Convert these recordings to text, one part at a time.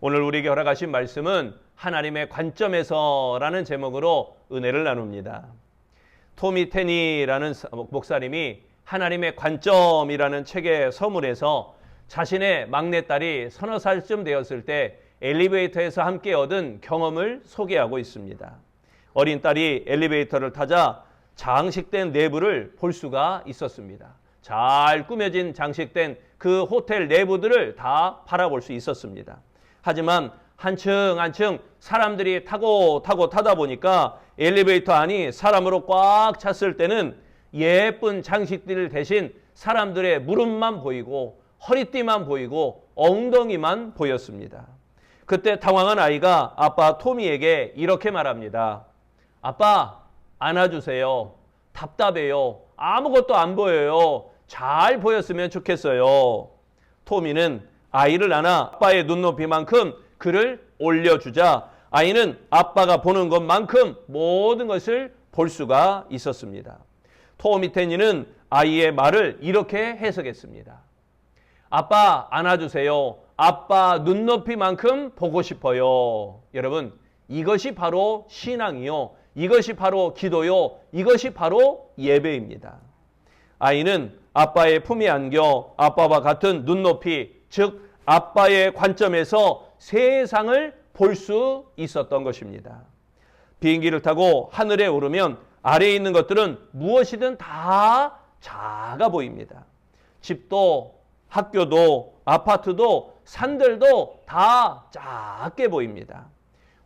오늘 우리에게 허락하신 말씀은 하나님의 관점에서라는 제목으로 은혜를 나눕니다. 토미 테니라는 목사님이 하나님의 관점이라는 책의 서문에서 자신의 막내딸이 서너 살쯤 되었을 때 엘리베이터에서 함께 얻은 경험을 소개하고 있습니다. 어린 딸이 엘리베이터를 타자 장식된 내부를 볼 수가 있었습니다. 잘 꾸며진 장식된 그 호텔 내부들을 다 바라볼 수 있었습니다. 하지만 한층 한층 사람들이 타다 보니까 엘리베이터 안이 사람으로 꽉 찼을 때는 예쁜 장식들 대신 사람들의 무릎만 보이고 허리띠만 보이고 엉덩이만 보였습니다. 그때 당황한 아이가 아빠 토미에게 이렇게 말합니다. 아빠, 안아주세요. 답답해요. 아무것도 안 보여요. 잘 보였으면 좋겠어요. 토미는 아이를 안아 아빠의 눈높이만큼 그를 올려주자 아이는 아빠가 보는 것만큼 모든 것을 볼 수가 있었습니다. 토미 테니는 아이의 말을 이렇게 해석했습니다. 아빠 안아주세요. 아빠 눈높이만큼 보고 싶어요. 여러분, 이것이 바로 신앙이요. 이것이 바로 기도요. 이것이 바로 예배입니다. 아이는 아빠의 품에 안겨 아빠와 같은 눈높이, 즉 아빠의 관점에서 세상을 볼 수 있었던 것입니다. 비행기를 타고 하늘에 오르면 아래에 있는 것들은 무엇이든 다 작아 보입니다. 집도, 학교도, 아파트도, 산들도 다 작게 보입니다.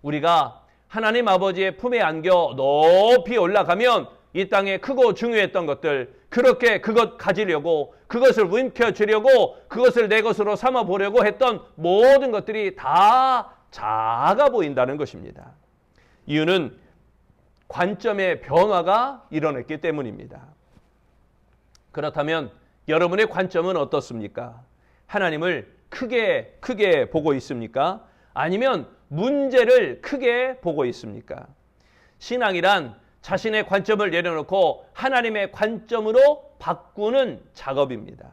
우리가 하나님 아버지의 품에 안겨 높이 올라가면 이 땅에 크고 중요했던 것들, 그렇게 그것 가지려고, 그것을 움켜쥐려고, 그것을 내 것으로 삼아 보려고 했던 모든 것들이 다 작아 보인다는 것입니다. 이유는 관점의 변화가 일어났기 때문입니다. 그렇다면 여러분의 관점은 어떻습니까? 하나님을 크게 보고 있습니까? 아니면 문제를 크게 보고 있습니까? 신앙이란 자신의 관점을 내려놓고 하나님의 관점으로 바꾸는 작업입니다.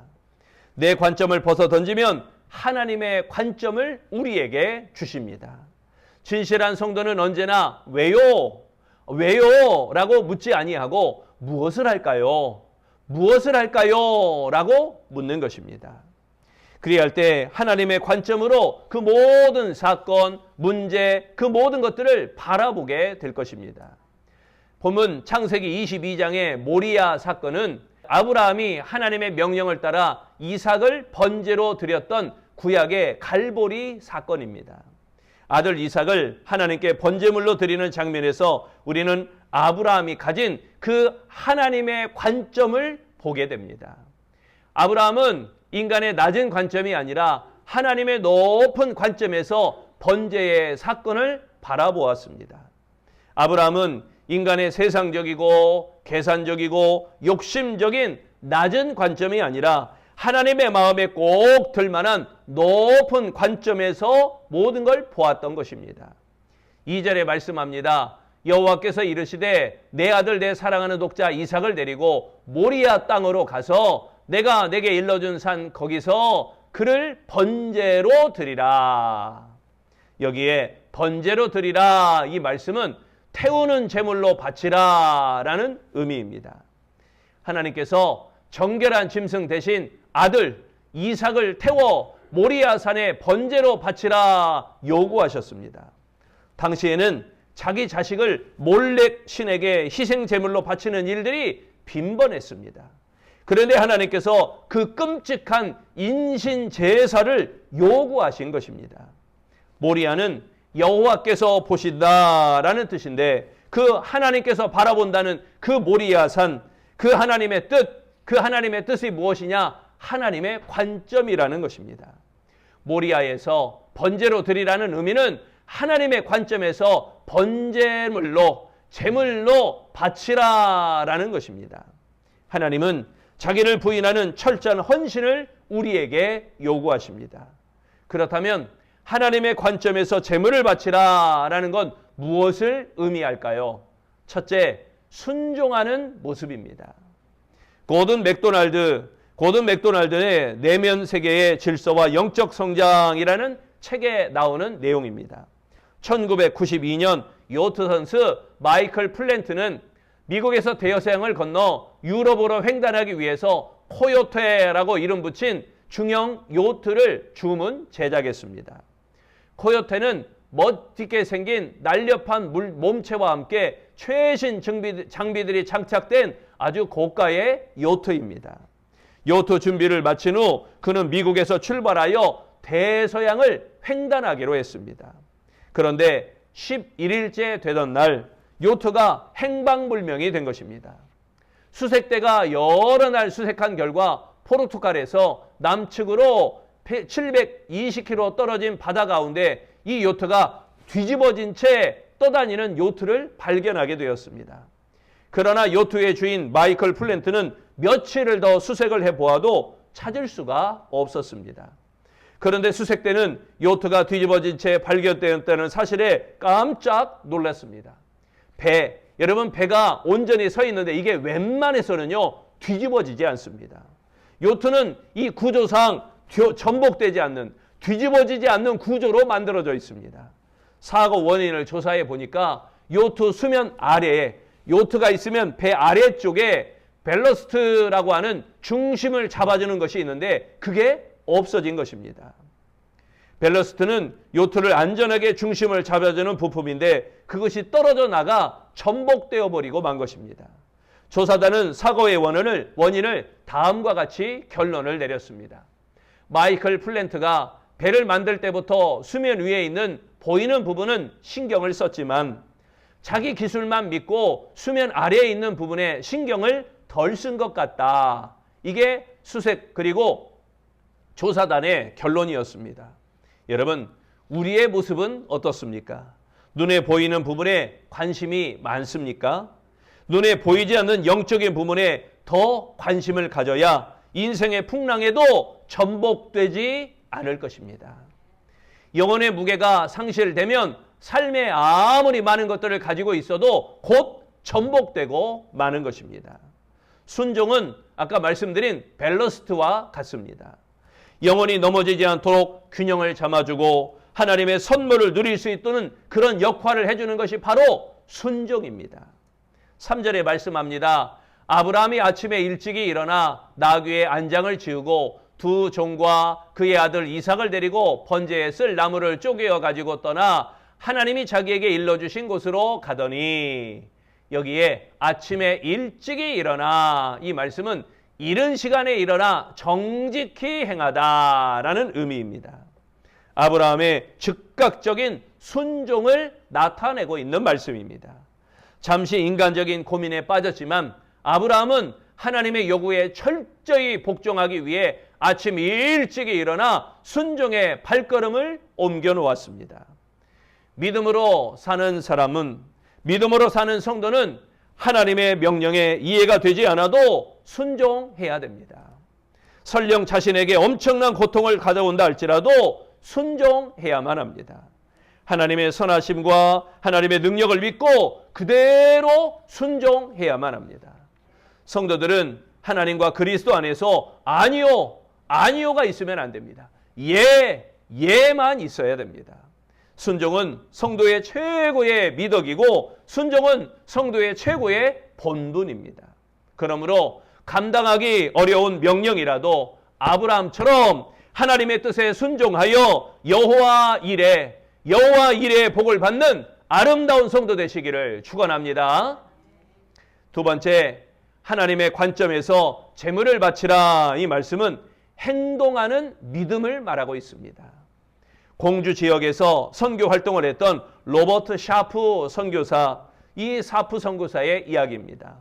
내 관점을 벗어 던지면 하나님의 관점을 우리에게 주십니다. 진실한 성도는 언제나 왜요? 라고 묻지 아니하고 무엇을 할까요? 라고 묻는 것입니다. 그리할 때 하나님의 관점으로 그 모든 사건, 문제, 그 모든 것들을 바라보게 될 것입니다. 본문 창세기 22장의 모리아 사건은 아브라함이 하나님의 명령을 따라 이삭을 번제로 드렸던 구약의 갈보리 사건입니다. 아들 이삭을 하나님께 번제물로 드리는 장면에서 우리는 아브라함이 가진 그 하나님의 관점을 보게 됩니다. 아브라함은 인간의 낮은 관점이 아니라 하나님의 높은 관점에서 번제의 사건을 바라보았습니다. 아브라함은 인간의 세상적이고 계산적이고 욕심적인 낮은 관점이 아니라 하나님의 마음에 꼭 들만한 높은 관점에서 모든 걸 보았던 것입니다. 2절에 말씀합니다. 여호와께서 이르시되 내 아들 내 사랑하는 독자 이삭을 데리고 모리아 땅으로 가서 내가 내게 일러준 산 거기서 그를 번제로 드리라. 여기에 번제로 드리라 이 말씀은 태우는 제물로 바치라 라는 의미입니다. 하나님께서 정결한 짐승 대신 아들 이삭을 태워 모리아 산에 번제로 바치라 요구하셨습니다. 당시에는 자기 자식을 몰렉 신에게 희생 제물로 바치는 일들이 빈번했습니다. 그런데 하나님께서 그 끔찍한 인신 제사를 요구하신 것입니다. 모리아는 여호와께서 보신다라는 뜻인데 그 하나님께서 바라본다는 그 모리아 산, 그 하나님의 뜻이 무엇이냐? 하나님의 관점이라는 것입니다. 모리아에서 번제로 드리라는 의미는 하나님의 관점에서 번제물로, 제물로 바치라라는 것입니다. 하나님은 자기를 부인하는 철저한 헌신을 우리에게 요구하십니다. 그렇다면 하나님의 관점에서 제물을 바치라라는 건 무엇을 의미할까요? 첫째, 순종하는 모습입니다. 고든 맥도날드의 내면 세계의 질서와 영적 성장이라는 책에 나오는 내용입니다. 1992년 요트 선수 마이클 플랜트는 미국에서 대서양을 건너 유럽으로 횡단하기 위해서 코요테라고 이름 붙인 중형 요트를 주문 제작했습니다. 코요테는 멋지게 생긴 날렵한 몸체와 함께 최신 장비들이 장착된 아주 고가의 요트입니다. 요트 준비를 마친 후 그는 미국에서 출발하여 대서양을 횡단하기로 했습니다. 그런데 11일째 되던 날 요트가 행방불명이 된 것입니다. 수색대가 여러 날 수색한 결과 포르투갈에서 남측으로 720km 떨어진 바다 가운데 이 요트가 뒤집어진 채 떠다니는 요트를 발견하게 되었습니다. 그러나 요트의 주인 마이클 플랜트는 며칠을 더 수색을 해보아도 찾을 수가 없었습니다. 그런데 수색대는 요트가 뒤집어진 채 발견되었다는 사실에 깜짝 놀랐습니다. 여러분 배가 온전히 서 있는데 이게 웬만해서는요 뒤집어지지 않습니다. 요트는 이 구조상 전복되지 않는, 뒤집어지지 않는 구조로 만들어져 있습니다. 사고 원인을 조사해 보니까 요트 수면 아래에 요트가 있으면 배 아래쪽에 밸러스트라고 하는 중심을 잡아주는 것이 있는데 그게 없어진 것입니다. 밸러스트는 요트를 안전하게 중심을 잡아주는 부품인데 그것이 떨어져 나가 전복되어 버리고 만 것입니다. 조사단은 사고의 원인을 다음과 같이 결론을 내렸습니다. 마이클 플랜트가 배를 만들 때부터 수면 위에 있는 보이는 부분은 신경을 썼지만 자기 기술만 믿고 수면 아래에 있는 부분에 신경을 덜 쓴 것 같다. 이게 수색 그리고 조사단의 결론이었습니다. 여러분, 우리의 모습은 어떻습니까? 눈에 보이는 부분에 관심이 많습니까? 눈에 보이지 않는 영적인 부분에 더 관심을 가져야 인생의 풍랑에도 전복되지 않을 것입니다. 영혼의 무게가 상실되면 삶에 아무리 많은 것들을 가지고 있어도 곧 전복되고 마는 것입니다. 순종은 아까 말씀드린 밸러스트와 같습니다. 영혼이 넘어지지 않도록 균형을 잡아주고 하나님의 선물을 누릴 수 있도록 그런 역할을 해주는 것이 바로 순종입니다. 3절에 말씀합니다. 아브라함이 아침에 일찍이 일어나 나귀의 안장을 지우고 두 종과 그의 아들 이삭을 데리고 번제에 쓸 나무를 쪼개어 가지고 떠나 하나님이 자기에게 일러주신 곳으로 가더니, 여기에 아침에 일찍이 일어나, 이 말씀은 이른 시간에 일어나 정직히 행하다라는 의미입니다. 아브라함의 즉각적인 순종을 나타내고 있는 말씀입니다. 잠시 인간적인 고민에 빠졌지만 아브라함은 하나님의 요구에 철저히 복종하기 위해 아침 일찍이 일어나 순종의 발걸음을 옮겨 놓았습니다. 믿음으로 사는 사람은, 믿음으로 사는 성도는 하나님의 명령에 이해가 되지 않아도 순종해야 됩니다. 설령 자신에게 엄청난 고통을 가져온다 할지라도 순종해야만 합니다. 하나님의 선하심과 하나님의 능력을 믿고 그대로 순종해야만 합니다. 성도들은 하나님과 그리스도 안에서 아니요가 있으면 안 됩니다. 예만 있어야 됩니다. 순종은 성도의 최고의 미덕이고 순종은 성도의 최고의 본분입니다. 그러므로 감당하기 어려운 명령이라도 아브라함처럼 하나님의 뜻에 순종하여 여호와 일의 복을 받는 아름다운 성도 되시기를 축원합니다. 두 번째, 하나님의 관점에서 제물을 바치라. 이 말씀은 행동하는 믿음을 말하고 있습니다. 공주 지역에서 선교 활동을 했던 로버트 샤프 선교사, 이 샤프 선교사의 이야기입니다.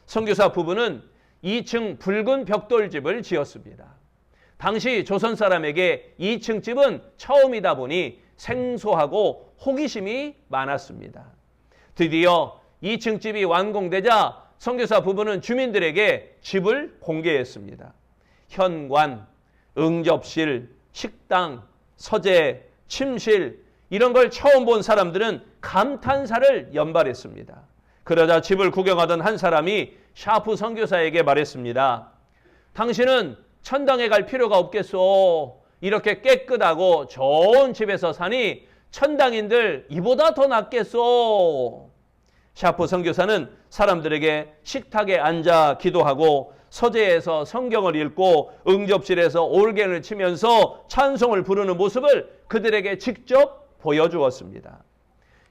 선교사 부부는 2층 붉은 벽돌집을 지었습니다. 당시 조선 사람에게 2층 집은 처음이다 보니 생소하고 호기심이 많았습니다. 드디어 2층 집이 완공되자 선교사 부부는 주민들에게 집을 공개했습니다. 현관, 응접실, 식당, 서재, 침실, 이런 걸 처음 본 사람들은 감탄사를 연발했습니다. 그러자 집을 구경하던 한 사람이 샤프 선교사에게 말했습니다. 당신은 천당에 갈 필요가 없겠소. 이렇게 깨끗하고 좋은 집에서 사니 천당인들 이보다 더 낫겠소. 샤프 선교사는 사람들에게 식탁에 앉아 기도하고 서재에서 성경을 읽고 응접실에서 올갱을 치면서 찬송을 부르는 모습을 그들에게 직접 보여주었습니다.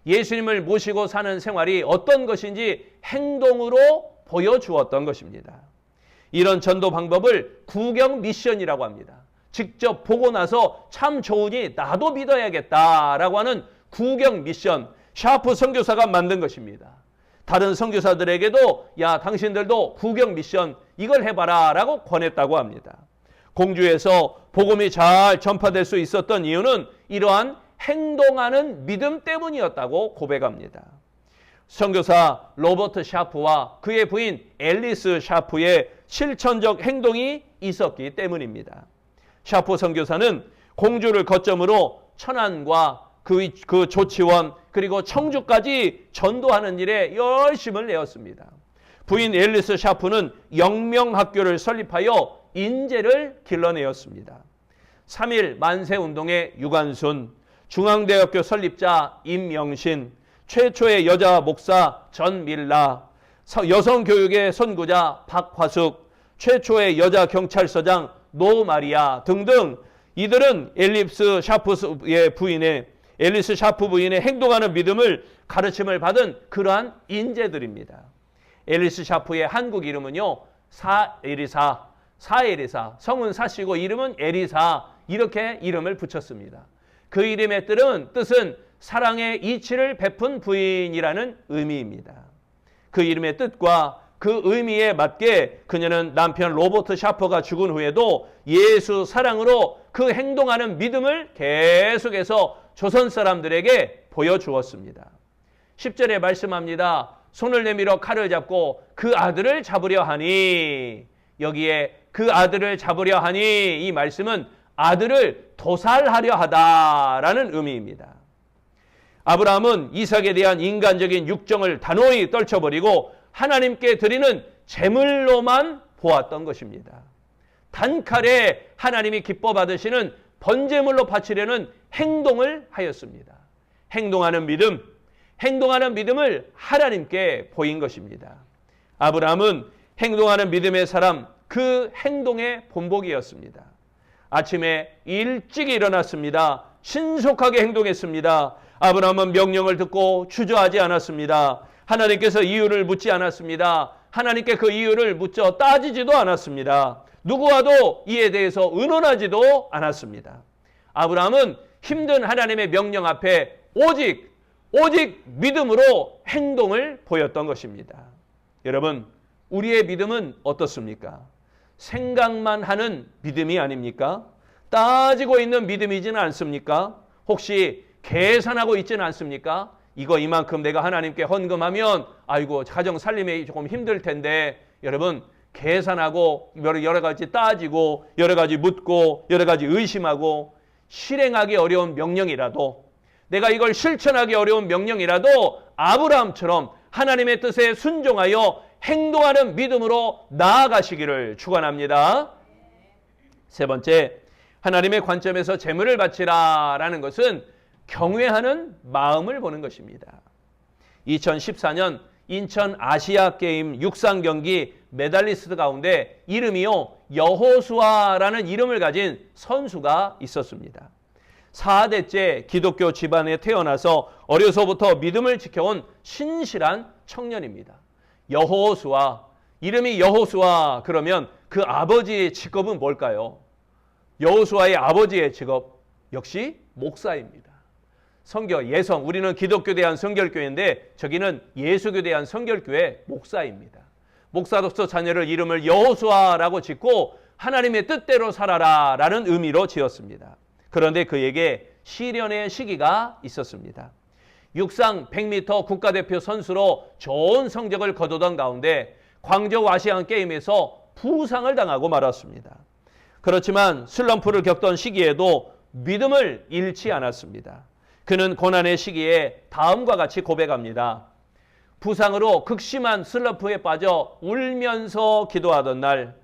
예수님을 모시고 사는 생활이 어떤 것인지 행동으로 보여주었던 것입니다. 이런 전도 방법을 구경 미션이라고 합니다. 직접 보고 나서 참 좋으니 나도 믿어야겠다라고 하는 구경 미션, 샤프 선교사가 만든 것입니다. 다른 선교사들에게도 야 당신들도 구경 미션 이걸 해봐라 라고 권했다고 합니다. 공주에서 복음이 잘 전파될 수 있었던 이유는 이러한 행동하는 믿음 때문이었다고 고백합니다. 선교사 로버트 샤프와 그의 부인 앨리스 샤프의 실천적 행동이 있었기 때문입니다. 샤프 선교사는 공주를 거점으로 천안과 그 조치원 그리고 청주까지 전도하는 일에 열심을 내었습니다. 부인 앨리스 샤프는 영명학교를 설립하여 인재를 길러내었습니다. 3.1 만세운동의 유관순, 중앙대학교 설립자 임영신, 최초의 여자 목사 전밀라, 여성교육의 선구자 박화숙, 최초의 여자 경찰서장 노마리아 등등 이들은 앨리스 샤프 부인의 행동하는 믿음을 가르침을 받은 그러한 인재들입니다. 앨리스 샤프의 한국 이름은요 사에리사, 성은 사시고 이름은 에리사 이렇게 이름을 붙였습니다. 그 이름의 뜻은 사랑의 이치를 베푼 부인이라는 의미입니다. 그 이름의 뜻과 그 의미에 맞게 그녀는 남편 로버트 샤퍼가 죽은 후에도 예수 사랑으로 그 행동하는 믿음을 계속해서 조선 사람들에게 보여주었습니다. 10절에 말씀합니다. 손을 내밀어 칼을 잡고 그 아들을 잡으려 하니, 여기에 그 아들을 잡으려 하니 이 말씀은 아들을 도살하려 하다라는 의미입니다. 아브라함은 이삭에 대한 인간적인 육정을 단호히 떨쳐버리고 하나님께 드리는 제물로만 보았던 것입니다. 단칼에 하나님이 기뻐 받으시는 번제물로 바치려는 행동을 하였습니다. 행동하는 믿음을 하나님께 보인 것입니다. 아브라함은 행동하는 믿음의 사람, 그 행동의 본보기였습니다. 아침에 일찍 일어났습니다. 신속하게 행동했습니다. 아브라함은 명령을 듣고 주저하지 않았습니다. 하나님께서 이유를 묻지 않았습니다. 하나님께 그 이유를 묻죠 따지지도 않았습니다. 누구와도 이에 대해서 의논하지도 않았습니다. 아브라함은 힘든 하나님의 명령 앞에 오직 믿음으로 행동을 보였던 것입니다. 여러분, 우리의 믿음은 어떻습니까? 생각만 하는 믿음이 아닙니까? 따지고 있는 믿음이지는 않습니까? 혹시 계산하고 있지는 않습니까? 이만큼 내가 하나님께 헌금하면 아이고 가정 살림이 조금 힘들 텐데, 여러분 계산하고 여러 가지 따지고 여러 가지 묻고 여러 가지 의심하고 실행하기 어려운 명령이라도, 내가 이걸 실천하기 어려운 명령이라도 아브라함처럼 하나님의 뜻에 순종하여 행동하는 믿음으로 나아가시기를 축원합니다. 세 번째, 하나님의 관점에서 재물을 바치라라는 것은 경외하는 마음을 보는 것입니다. 2014년 인천 아시아 게임 육상 경기 메달리스트 가운데 이름이요 여호수아라는 이름을 가진 선수가 있었습니다. 4대째 기독교 집안에 태어나서 어려서부터 믿음을 지켜온 신실한 청년입니다. 여호수아, 이름이 여호수아 그러면 그 아버지의 직업은 뭘까요? 여호수아의 아버지의 직업 역시 목사입니다. 예성, 우리는 기독교 대한 성결교회인데 저기는 예수교 대한 성결교회 목사입니다. 목사로서 자녀를 이름을 여호수아라고 짓고 하나님의 뜻대로 살아라 라는 의미로 지었습니다. 그런데 그에게 시련의 시기가 있었습니다. 육상 100m 국가대표 선수로 좋은 성적을 거두던 가운데 광저우 아시안 게임에서 부상을 당하고 말았습니다. 그렇지만 슬럼프를 겪던 시기에도 믿음을 잃지 않았습니다. 그는 고난의 시기에 다음과 같이 고백합니다. 부상으로 극심한 슬럼프에 빠져 울면서 기도하던 날,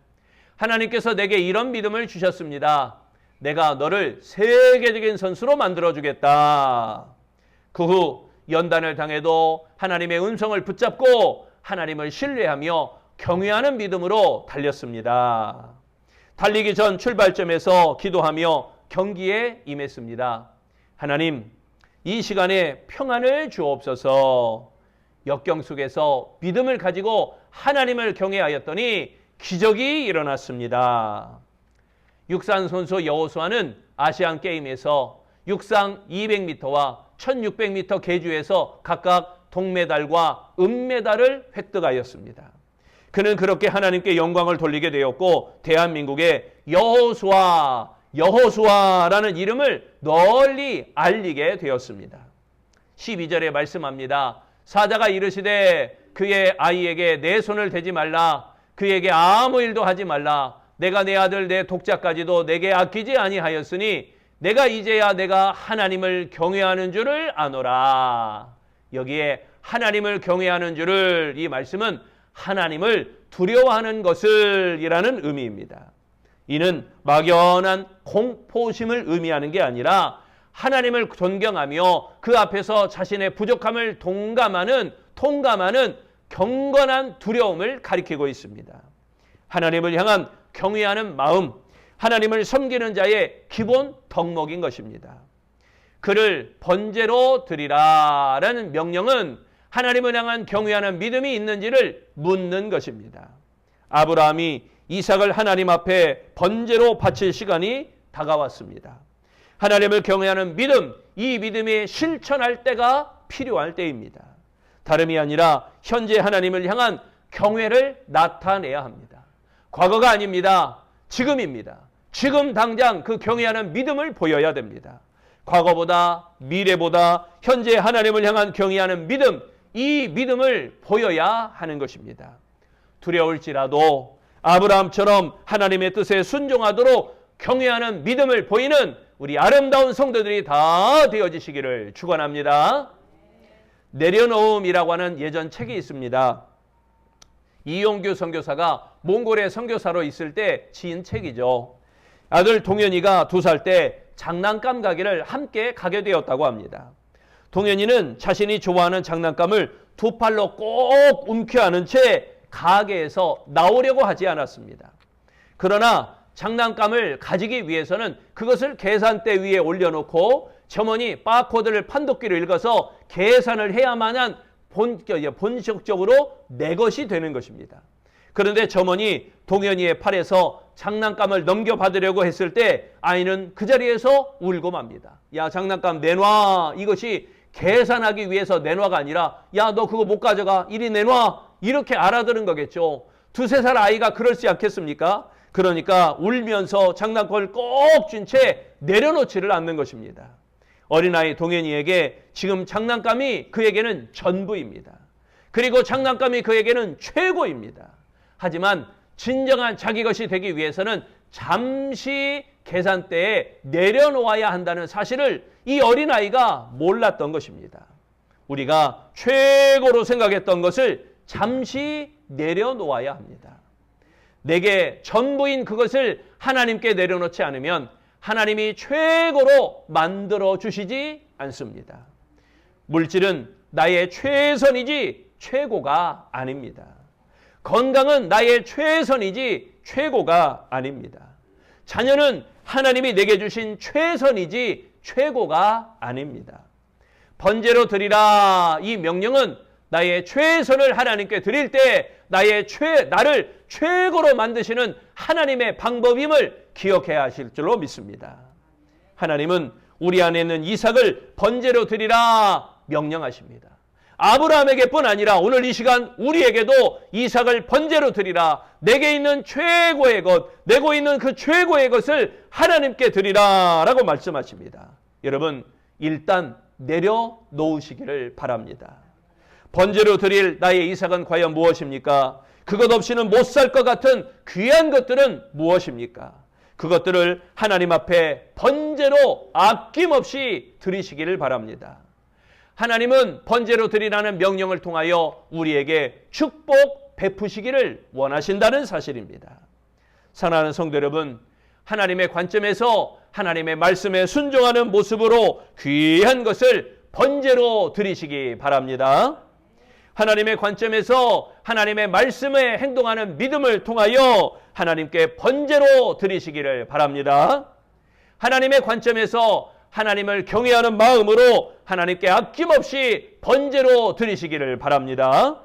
하나님께서 내게 이런 믿음을 주셨습니다. 내가 너를 세계적인 선수로 만들어주겠다. 그 후 연단을 당해도 하나님의 음성을 붙잡고 하나님을 신뢰하며 경외하는 믿음으로 달렸습니다. 달리기 전 출발점에서 기도하며 경기에 임했습니다. 하나님, 이 시간에 평안을 주옵소서. 역경 속에서 믿음을 가지고 하나님을 경외하였더니 기적이 일어났습니다. 육상 선수 여호수아는 아시안 게임에서 육상 200m와 1600m 계주에서 각각 동메달과 은메달을 획득하였습니다. 그는 그렇게 하나님께 영광을 돌리게 되었고 대한민국의 여호수아라는 이름을 널리 알리게 되었습니다. 12절에 말씀합니다. 사자가 이르시되 그의 아이에게 내 손을 대지 말라. 그에게 아무 일도 하지 말라. 내가 내 아들 내 독자까지도 내게 아끼지 아니하였으니 내가 이제야 내가 하나님을 경외하는 줄을 아노라. 여기에 하나님을 경외하는 줄을, 이 말씀은 하나님을 두려워하는 것을 이라는 의미입니다. 이는 막연한 공포심을 의미하는 게 아니라 하나님을 존경하며 그 앞에서 자신의 부족함을 통감하는 경건한 두려움을 가리키고 있습니다. 하나님을 향한 경외하는 마음, 하나님을 섬기는 자의 기본 덕목인 것입니다. 그를 번제로 드리라라는 명령은 하나님을 향한 경외하는 믿음이 있는지를 묻는 것입니다. 아브라함이 이삭을 하나님 앞에 번제로 바칠 시간이 다가왔습니다. 하나님을 경외하는 믿음, 이 믿음이 실천할 때가 필요할 때입니다. 다름이 아니라 현재 하나님을 향한 경외를 나타내야 합니다. 과거가 아닙니다. 지금입니다. 지금 당장 그 경외하는 믿음을 보여야 됩니다. 과거보다, 미래보다 현재 하나님을 향한 경외하는 믿음, 이 믿음을 보여야 하는 것입니다. 두려울지라도 아브라함처럼 하나님의 뜻에 순종하도록 경외하는 믿음을 보이는 우리 아름다운 성도들이 다 되어지시기를 축원합니다. 내려놓음이라고 하는 예전 책이 있습니다. 이용규 선교사가 몽골에 선교사로 있을 때 지은 책이죠. 아들 동현이가 2살 때 장난감 가게를 함께 가게 되었다고 합니다. 동현이는 자신이 좋아하는 장난감을 2팔로 꼭 움켜안은 채 가게에서 나오려고 하지 않았습니다. 그러나 장난감을 가지기 위해서는 그것을 계산대 위에 올려놓고 점원이 바코드를 판독기로 읽어서 계산을 해야만 본격적으로 내 것이 되는 것입니다. 그런데 점원이 동현이의 팔에서 장난감을 넘겨받으려고 했을 때 아이는 그 자리에서 울고 맙니다. 야, 장난감 내놔. 이것이 계산하기 위해서 내놔가 아니라 야, 너 그거 못 가져가. 이리 내놔. 이렇게 알아들은 거겠죠. 2-3살 아이가 그렇지 않겠습니까? 그러니까 울면서 장난감을 꼭 쥔 채 내려놓지를 않는 것입니다. 어린아이 동현이에게 지금 장난감이 그에게는 전부입니다. 그리고 장난감이 그에게는 최고입니다. 하지만 진정한 자기 것이 되기 위해서는 잠시 계산대에 내려놓아야 한다는 사실을 이 어린아이가 몰랐던 것입니다. 우리가 최고로 생각했던 것을 잠시 내려놓아야 합니다. 내게 전부인 그것을 하나님께 내려놓지 않으면 하나님이 최고로 만들어 주시지 않습니다. 물질은 나의 최선이지 최고가 아닙니다. 건강은 나의 최선이지 최고가 아닙니다. 자녀는 하나님이 내게 주신 최선이지 최고가 아닙니다. 번제로 드리라, 이 명령은 나의 최선을 하나님께 드릴 때 나를 최고로 만드시는 하나님의 방법임을 기억해야 하실 줄로 믿습니다. 하나님은 우리 안에 있는 이삭을 번제로 드리라 명령하십니다. 아브라함에게뿐 아니라 오늘 이 시간 우리에게도 이삭을 번제로 드리라. 내게 있는 최고의 것, 내고 있는 그 최고의 것을 하나님께 드리라 라고 말씀하십니다. 여러분, 일단 내려놓으시기를 바랍니다. 번제로 드릴 나의 이삭은 과연 무엇입니까? 그것 없이는 못 살 것 같은 귀한 것들은 무엇입니까? 그것들을 하나님 앞에 번제로 아낌없이 드리시기를 바랍니다. 하나님은 번제로 드리라는 명령을 통하여 우리에게 축복 베푸시기를 원하신다는 사실입니다. 사랑하는 성도 여러분, 하나님의 관점에서 하나님의 말씀에 순종하는 모습으로 귀한 것을 번제로 드리시기 바랍니다. 하나님의 관점에서 하나님의 말씀에 행동하는 믿음을 통하여 하나님께 번제로 드리시기를 바랍니다. 하나님의 관점에서 하나님을 경외하는 마음으로 하나님께 아낌없이 번제로 드리시기를 바랍니다.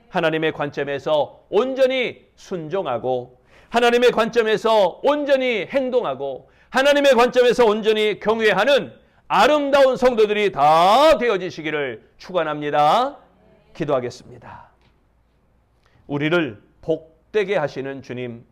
하나님의 관점에서 온전히 순종하고 하나님의 관점에서 온전히 행동하고 하나님의 관점에서 온전히 경외하는 아름다운 성도들이 다 되어지시기를 축원합니다. 기도하겠습니다. 우리를 복되게 하시는 주님,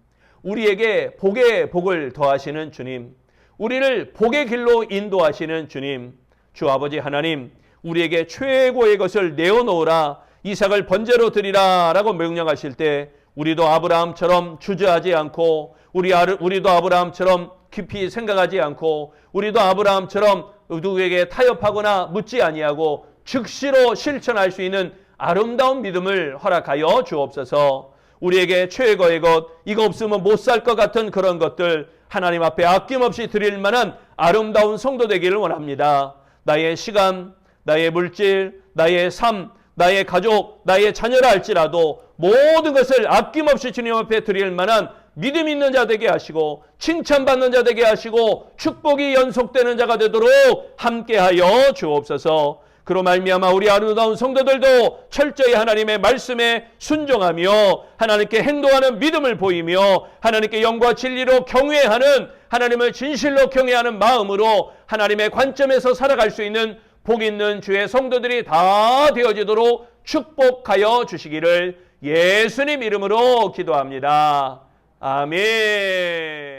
우리에게 복에 복을 더하시는 주님, 우리를 복의 길로 인도하시는 주님, 주 아버지 하나님, 우리에게 최고의 것을 내어놓으라, 이삭을 번제로 드리라 라고 명령하실 때 우리도 아브라함처럼 주저하지 않고 우리도 아브라함처럼 깊이 생각하지 않고 우리도 아브라함처럼 누구에게 타협하거나 묻지 아니하고 즉시로 실천할 수 있는 아름다운 믿음을 허락하여 주옵소서. 우리에게 최고의 것, 이거 없으면 못 살 것 같은 그런 것들 하나님 앞에 아낌없이 드릴 만한 아름다운 성도 되기를 원합니다. 나의 시간, 나의 물질, 나의 삶, 나의 가족, 나의 자녀라 할지라도 모든 것을 아낌없이 주님 앞에 드릴 만한 믿음 있는 자 되게 하시고 칭찬받는 자 되게 하시고 축복이 연속되는 자가 되도록 함께하여 주옵소서. 그로 말미암아 우리 아름다운 성도들도 철저히 하나님의 말씀에 순종하며 하나님께 행동하는 믿음을 보이며 하나님께 영과 진리로 경외하는, 하나님을 진실로 경외하는 마음으로 하나님의 관점에서 살아갈 수 있는 복 있는 주의 성도들이 다 되어지도록 축복하여 주시기를 예수님 이름으로 기도합니다. 아멘.